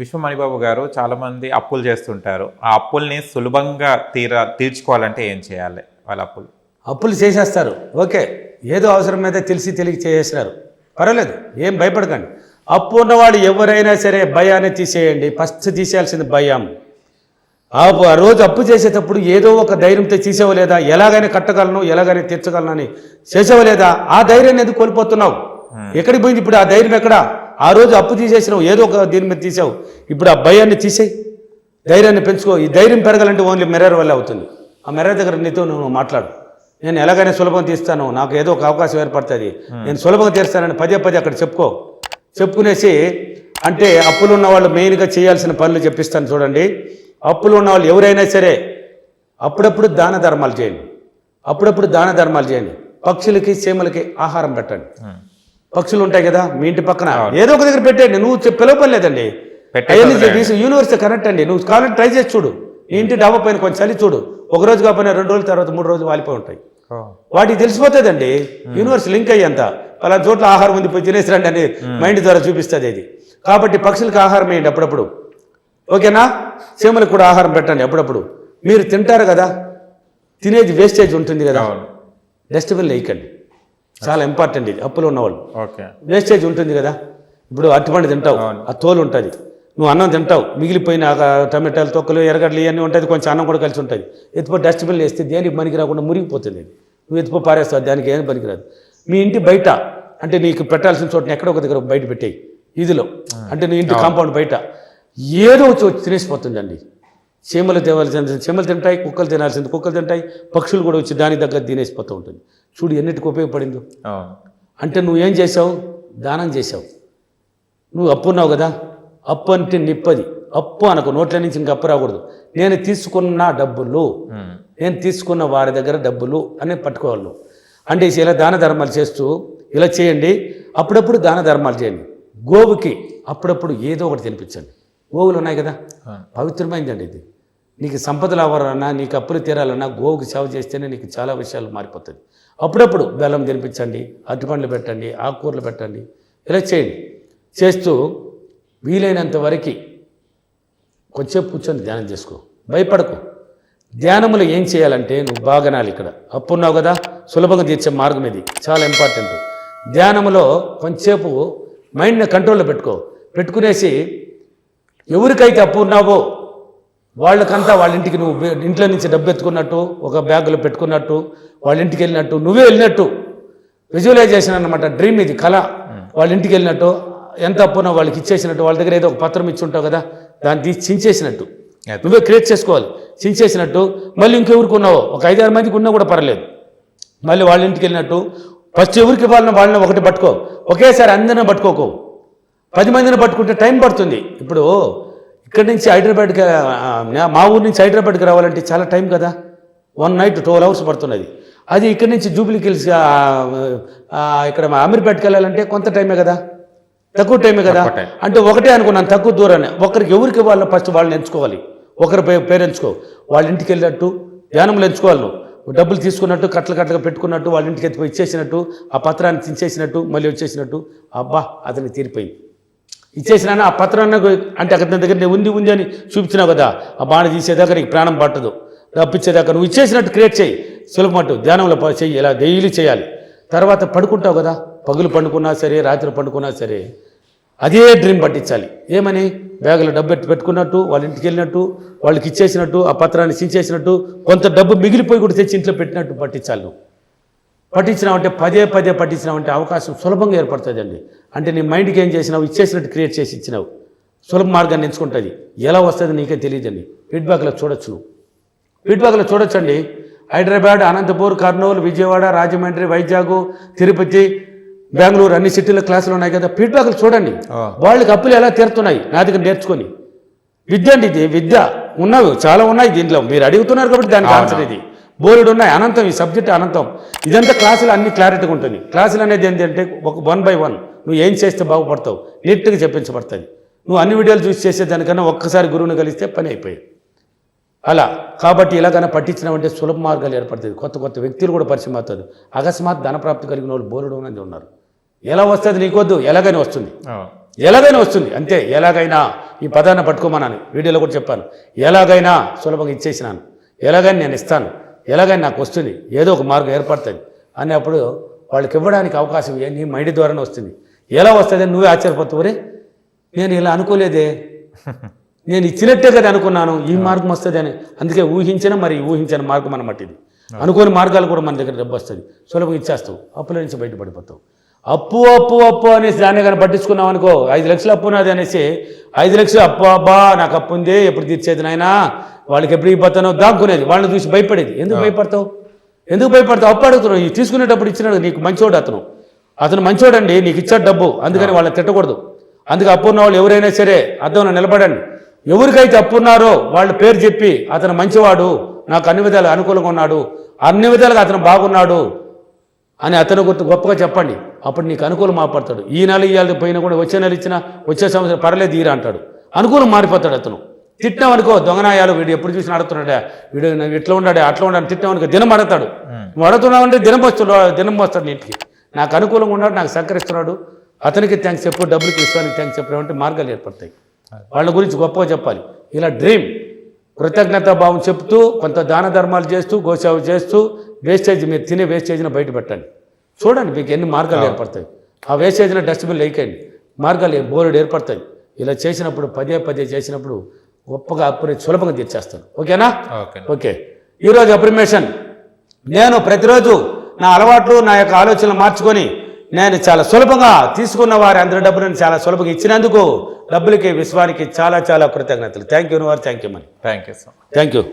విశ్వమణిబాబు గారు చాలామంది అప్పులు చేస్తుంటారు. ఆ అప్పుల్ని సులభంగా తీర్చుకోవాలంటే ఏం చేయాలి? వాళ్ళ అప్పులు చేసేస్తారు, ఓకే, ఏదో అవసరం మీద తెలిసి తెలియ చేసేసినారు, పర్వాలేదు, ఏం భయపడకండి. అప్పు ఉన్నవాడు ఎవరైనా సరే భయాన్ని తీసేయండి. ఫస్ట్ తీసేయాల్సింది భయం. ఆ రోజు అప్పు చేసేటప్పుడు ఏదో ఒక ధైర్యంతో తీసేవో లేదా, ఎలాగైనా కట్టగలను, ఎలాగైనా తీర్చగలను అని చేసేవో లేదా, ఆ ధైర్యాన్ని ఎందుకు కోల్పోతున్నావు? ఎక్కడికి పోయింది ఇప్పుడు ఆ ధైర్యం? ఎక్కడ? ఆ రోజు అప్పు తీసేసినావు, ఏదో ఒక దీని మీద తీసావు, ఇప్పుడు ఆ భయాన్ని తీసేయి, ధైర్యాన్ని పెంచుకో. ఈ ధైర్యం పెరగాలంటే ఓన్లీ మిర్రర్ వల్ల అవుతుంది. ఆ మిర్రర్ దగ్గర నీతో నువ్వు మాట్లాడు, నేను ఎలాగైనా సులభంగా తీస్తాను, నాకు ఏదో ఒక అవకాశం ఏర్పడుతుంది, నేను సులభంగా తీస్తానని పదే పదే అక్కడ చెప్పుకునేసి, అంటే అప్పులు ఉన్న వాళ్ళు మెయిన్గా చేయాల్సిన పనులు చెప్పిస్తాను చూడండి. అప్పులు ఉన్న వాళ్ళు ఎవరైనా సరే అప్పుడప్పుడు దాన ధర్మాలు చేయండి, అప్పుడప్పుడు దాన ధర్మాలు చేయండి. పక్షులకి చీమలకి ఆహారం పెట్టండి. పక్షులు ఉంటాయి కదా మీ ఇంటి పక్కన, ఏదో ఒక దగ్గర పెట్టండి. నువ్వు పిలవలేదండి, యూనివర్సిటీ కనెక్ట్ అండి. నువ్వు కావాలంటే ట్రై చేసి చూడు. నీ ఇంటి డాబా పైన కొంచెం చలి చూడు, ఒక రోజు కాకపోయినా 2 రోజుల తర్వాత 3 రోజులు వాలిపోయి ఉంటాయి. వాటికి తెలిసిపోతుందండి, యూనివర్స్ లింక్ అయ్యేంత అలా చోట్ల ఆహారం ఉంది, పోయి తినేసిరండి అని మైండ్ ద్వారా చూపిస్తుంది ఇది. కాబట్టి పక్షులకు ఆహారం వేయండి అప్పుడప్పుడు, ఓకేనా? చీమలకు కూడా ఆహారం పెట్టండి అప్పుడప్పుడు. మీరు తింటారు కదా, తినేది వేస్టేజ్ ఉంటుంది కదా, డస్ట్బిన్లో వేయకండి, చాలా ఇంపార్టెంట్ ఇది. అప్పులు ఉన్నవాళ్ళు వేస్టేజ్ ఉంటుంది కదా, ఇప్పుడు అరటిపండు తింటావు, ఆ తోలు ఉంటుంది, నువ్వు అన్నం తింటావు, మిగిలిపోయిన టమాటాలు తొక్కలు ఎర్రగడ్డలు ఇవన్నీ ఉంటుంది, కొంచెం అన్నం కూడా కలిసి ఉంటుంది, ఎత్తుపో డస్ట్బిన్లో వేస్తే దేనికి పనికి రాకుండా మురిగిపోతుంది. నువ్వు ఎత్తుపో పారేస్తావు, దానికి ఏం పనికిరాదు. మీ ఇంటి బయట అంటే నీకు పెట్టాల్సిన చోటని ఎక్కడో ఒక దగ్గర బయట పెట్టేయి, ఇదిలో అంటే నీ ఇంటి కాంపౌండ్ బయట ఏదో వచ్చి తినేసిపోతుందండి. చీమలు తేవాల్సింది చీమలు తింటాయి, కుక్కలు తినాల్సింది కుక్కలు తింటాయి, పక్షులు కూడా వచ్చి దాని దగ్గర తినేసిపోతూ ఉంటుంది. చూడు ఎన్నిటికి ఉపయోగపడిందో. అంటే నువ్వేం చేసావు? దానం చేసావు. నువ్వు అప్పు ఉన్నావు కదా, అప్పు అంటే నిప్పది. అప్పు అనకు, నోట్ల నుంచి ఇంక అప్పు రాకూడదు. నేను తీసుకున్న డబ్బులు, నేను తీసుకున్న వారి దగ్గర డబ్బులు అని పట్టుకోవాలి. అంటే ఇలా దాన ధర్మాలు చేస్తూ ఇలా చేయండి. అప్పుడప్పుడు దాన ధర్మాలు చేయండి. గోవుకి అప్పుడప్పుడు ఏదో ఒకటి తినిపించండి. గోవులు ఉన్నాయి కదా, పవిత్రమైందండి ఇది. నీకు సంపదలు అవ్వాలన్నా, నీకు అప్పులు తీరాలన్నా గోవుకి సేవ చేస్తేనే నీకు చాలా విషయాలు మారిపోతుంది. అప్పుడప్పుడు బెల్లం తినిపించండి, అరటిపండ్లు పెట్టండి, ఆకుకూరలు పెట్టండి, ఇలా చేయండి. చేస్తూ వీలైనంత వరకు కొంచెం కూర్చొని ధ్యానం చేసుకో, భయపడకు. ధ్యానములో ఏం చేయాలంటే నువ్వు బాగనాలి. ఇక్కడ అప్పు ఉన్నావు కదా, సులభంగా తీర్చే మార్గం ఇది, చాలా ఇంపార్టెంట్. ధ్యానములో కొంచెంసేపు మైండ్ని కంట్రోల్లో పెట్టుకునేసి ఎవరికైతే అప్పు ఉన్నావో వాళ్ళకంతా వాళ్ళ ఇంటికి నువ్వు ఇంట్లో నుంచి డబ్బు ఎత్తుకున్నట్టు, ఒక బ్యాగులో పెట్టుకున్నట్టు, వాళ్ళ ఇంటికి వెళ్ళినట్టు, నువ్వే వెళ్ళినట్టు విజువలైజేషన్ అన్నమాట. డ్రీమ్ ఇది, కళ. వాళ్ళ ఇంటికి వెళ్ళినట్టు, ఎంత అప్పునో వాళ్ళకి ఇచ్చేసినట్టు, వాళ్ళ దగ్గర ఏదో ఒక పత్రం ఇచ్చి ఉంటావు కదా, దాన్ని తీసి చించేసినట్టు నువ్వే క్రియేట్ చేసుకోవాలి. చించేసినట్టు మళ్ళీ ఇంకెవరికి ఉన్నావో, ఒక 5-6 మందికి ఉన్నా కూడా పర్లేదు, మళ్ళీ వాళ్ళ ఇంటికి వెళ్ళినట్టు ఫస్ట్ ఎవరికి వాళ్ళని ఒకటి పట్టుకో, ఒకేసారి అందరినీ పట్టుకోకు. 10 మందిని పట్టుకుంటే టైం పడుతుంది. ఇప్పుడు ఇక్కడి నుంచి హైదరాబాద్కి, మా ఊరి నుంచి హైదరాబాద్కి రావాలంటే చాలా టైం కదా, 1 నైట్ 12 hours పడుతున్నది. అది ఇక్కడి నుంచి జూబ్లీకి హిల్స్ ఇక్కడ అమీర్పేటకి వెళ్ళాలంటే కొంత టైమే కదా, తక్కువ టైమే కదా. అంటే ఒకటే అనుకున్నాను, తక్కువ దూరాన్ని. ఎవరికి ఇవ్వాలో ఫస్ట్ వాళ్ళని ఎంచుకోవాలి. ఒకరి పేరు ఎంచుకో, వాళ్ళ ఇంటికి వెళ్ళినట్టు ధ్యానంలో ఎంచుకోవాలి. నువ్వు డబ్బులు తీసుకున్నట్టు కట్టలుగా పెట్టుకున్నట్టు, వాళ్ళ ఇంటికి ఎత్తిపోయి ఇచ్చేసినట్టు, ఆ పత్రాన్ని చించేసినట్టు, మళ్ళీ వచ్చేసినట్టు. అబ్బా అతనికి తీరిపోయింది, ఇచ్చేసినా ఆ పత్రాన్ని అంటే అతని దగ్గర నేను ఉంది అని చూపించినావు కదా, ఆ బాణ తీసేదాకా నీకు ప్రాణం పట్టదు. డబ్బిచ్చేదాకా నువ్వు ఇచ్చేసినట్టు క్రియేట్ చేయి, సులభమట్టు ధ్యానంలో చెయ్యి. ఇలా డైలీ చేయాలి. తర్వాత పడుకుంటావు కదా, పగులు పండుకున్నా సరే, రాత్రి పండుకున్నా సరే, అదే డ్రీమ్ పట్టించాలి. ఏమని? బ్యాగులో డబ్బు పెట్టుకున్నట్టు, వాళ్ళ ఇంటికి వెళ్ళినట్టు, వాళ్ళకి ఇచ్చేసినట్టు, ఆ పత్రాన్ని చించేసినట్టు, కొంత డబ్బు మిగిలిపోయి కూడా తెచ్చి ఇంట్లో పెట్టినట్టు పట్టించాలి. నువ్వు పట్టించినావంటే పదే పట్టించినావంటే అవకాశం సులభంగా ఏర్పడుతుందండి. అంటే నీ మైండ్కి ఏం చేసినావు? ఇచ్చేసినట్టు క్రియేట్ చేసి ఇచ్చినావు. సులభ మార్గాన్ని ఎంచుకుంటుంది. ఎలా వస్తుంది నీకే తెలియదండి. ఫీడ్బ్యాక్లో చూడొచ్చు, నువ్వు ఫీడ్బ్యాక్లో చూడొచ్చండి. హైదరాబాద్, అనంతపూర్, కర్నూలు, విజయవాడ, రాజమండ్రి, వైజాగ్, తిరుపతి, బెంగళూరు, అన్ని సిటీలో క్లాసులు ఉన్నాయి కదా, ఫీడ్బ్యాక్లు చూడండి. వాళ్ళకి అప్పులు ఎలా తీరుతున్నాయి నా దగ్గర నేర్చుకొని. విద్య అండి ఇది, విద్య ఉన్నవి చాలా ఉన్నాయి దీంట్లో. మీరు అడుగుతున్నారు కాబట్టి దానికి ఆన్సర్ ఇది. బోర్డు ఉన్నాయి, అనంతం. ఈ సబ్జెక్ట్ అనంతం. ఇదంతా క్లాసులు అన్ని క్లారిటీగా ఉంటుంది. క్లాసులు అనేది ఏంటంటే ఒక 1 by 1 నువ్వు ఏం చేస్తే బాగుపడతావు నీట్గా చెప్పించబడుతుంది. నువ్వు అన్ని వీడియోలు చూసి చేసేదానికన్నా ఒక్కసారి గురువుని కలిస్తే పని అయిపోయాయి. అలా కాబట్టి ఇలాగైనా పట్టించినామంటే సులభ మార్గాలు ఏర్పడుతుంది. కొత్త వ్యక్తులు కూడా పరిచయం అవుతుంది. అకస్మాత్ ధనప్రాప్తి కలిగిన వాళ్ళు బోర్డు అనేది ఉన్నారు. ఎలా వస్తుంది నీకొద్దు, ఎలాగైనా వస్తుంది. ఎలాగైనా వస్తుంది అంతే. ఎలాగైనా ఈ పదాన్ని పట్టుకోమన్నాను, వీడియోలో కూడా చెప్పాను. ఎలాగైనా సులభంగా ఇచ్చేసినాను, ఎలాగైనా నేను ఇస్తాను, ఎలాగైనా నాకు వస్తుంది, ఏదో ఒక మార్గం ఏర్పడుతుంది అన్నప్పుడు వాళ్ళకి ఇవ్వడానికి అవకాశం నీ మైండ్ ద్వారానే వస్తుంది. ఎలా వస్తుంది నువ్వే ఆశ్చర్యపోతావు, రే నేను ఇలా అనుకోలేదే, నేను ఇచ్చినట్టే కదా అనుకున్నాను, ఈ మార్గం వస్తుంది అని. అందుకే ఊహించిన మార్గం అన్నమాట ఇది. అనుకోని మార్గాలు కూడా మన దగ్గర డబ్బు వస్తుంది, సులభంగా ఇచ్చేస్తావు, అప్పుల నుంచి బయటపడిపోతావు. అప్పు అనేసి దాన్ని కానీ పట్టించుకున్నావు అనుకో, 5 లక్షలు అప్పు ఉన్నది అనేసి 5 లక్షలు అబ్బా నాకు అప్పు ఉంది, ఎప్పుడు తీర్చేది నాయనా, వాళ్ళకి ఎప్పుడు ఇవ్వతానో దాక్కునేది, వాళ్ళని చూసి భయపడేది. ఎందుకు భయపడతావు? అప్పు అడుగుతున్నావు. తీసుకునేటప్పుడు ఇచ్చినాడు నీకు మంచోడు, అతను మంచోడండి, నీకు ఇచ్చాడు డబ్బు, అందుకని వాళ్ళని తిట్టకూడదు. అందుకే అప్పు ఉన్న వాళ్ళు ఎవరైనా సరే అర్థంలో నిలబడండి. ఎవరికైతే అప్పు ఉన్నారో వాళ్ళ పేరు చెప్పి అతను మంచివాడు, నాకు అన్ని విధాలు అనుకూలంగా ఉన్నాడు, అన్ని విధాలుగా అతను బాగున్నాడు అని అతను గుర్తు గొప్పగా చెప్పండి. అప్పుడు నీకు అనుకూలం మారిపోతాడు. ఈ నెల ఇవ్వాలి పోయినా కూడా వచ్చే నెల ఇచ్చినా వచ్చే సంవత్సరం పర్లేదు తీరా అంటాడు, అనుకూలం మారిపోతాడు. అతను తిట్టినామనుకో, దొంగనాయాలు వీడు ఎప్పుడు చూసి అడుగుతున్నాడా, వీడు ఇట్లా ఉన్నాడే అట్లా ఉన్నాడు తిట్టినామనుకో, దినం అడుగుతాడు. నువ్వు అడుగుతున్నావంటే దినం వస్తాడు నీటికి. నాకు అనుకూలంగా ఉన్నాడు, నాకు సహకరిస్తున్నాడు, అతనికి థ్యాంక్స్ చెప్పు, డబ్బులకి విశ్వానికి థ్యాంక్స్ చెప్పినామంటే మార్గాలు ఏర్పడతాయి. వాళ్ళ గురించి గొప్పగా చెప్పాలి. ఇలా డ్రీమ్ కృతజ్ఞతా భావం చెప్తూ, కొంత దాన ధర్మాలు చేస్తూ, గోసేవ చేస్తూ, వేస్టేజ్ మీరు తినే వేస్టేజ్ని బయట పెట్టండి. చూడండి మీకు ఎన్ని మార్గాలు ఏర్పడతాయి. ఆ వేస్టేజ్ని డస్ట్బిన్ వేయకండి, మార్గాలు బోర్డు ఏర్పడతాయి. ఇలా చేసినప్పుడు పదే చేసినప్పుడు గొప్పగా సులభంగా తీర్చేస్తాను. ఓకేనా? ఓకే. ఈరోజు అప్రిమేషన్, నేను ప్రతిరోజు నా అలవాట్లు నా యొక్క ఆలోచనలు మార్చుకొని నేను చాలా సులభంగా తీసుకున్న వారి అందరి డబ్బులను చాలా సులభంగా ఇచ్చినందుకు డబ్బులకి విశ్వానికి చాలా కృతజ్ఞతలు. Thank you. Thank you money. Thank you so much. Thank you.